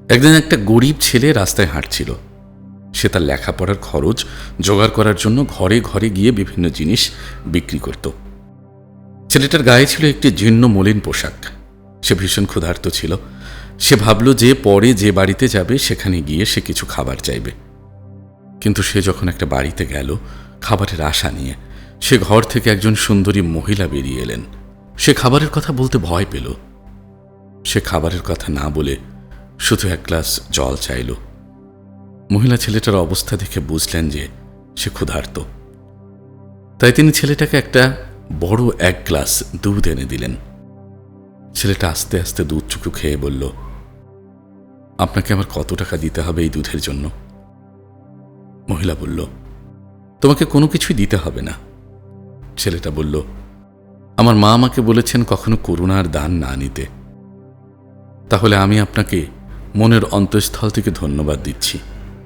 একদিন একটা গরিব ছেলে রাস্তায় হাঁটছিল। সে তার লেখাপড়ার খরচ জোগাড় করার জন্য ঘরে ঘরে গিয়ে বিভিন্ন জিনিস বিক্রি করত। ছেলেটার গায়ে ছিল একটি জীর্ণ মলিন পোশাক। সে ভীষণ ক্ষুধার্ত ছিল। সে ভাবল যে পরে যে বাড়িতে যাবে সেখানে গিয়ে সে কিছু খাবার চাইবে। কিন্তু সে যখন একটা বাড়িতে গেল খাবারের আশা নিয়ে, সে ঘর থেকে একজন সুন্দরী মহিলা বেরিয়ে এলেন। সে খাবারের কথা বলতে ভয় পেল। সে খাবারের কথা না বলে শুধু এক গ্লাস জল চাইল। মহিলা ছেলেটার অবস্থা দেখে বুঝলেন যে সে ক্ষুধার্ত। তাই তিনি ছেলেটাকে একটা বড় এক গ্লাস দুধ এনে দিলেন। ছেলেটা আস্তে আস্তে দুধটুকু খেয়ে বলল, আপনাকে আমার কত টাকা দিতে হবে এই দুধের জন্য? মহিলা বলল, তোমাকে কোনো কিছুই দিতে হবে না। ছেলেটা বলল, আমার মা আমাকে বলেছেন কখনো করুণার দান না নিতে। তাহলে আমি আপনাকে মনের অন্তঃস্থল থেকে ধন্যবাদ দিচ্ছি।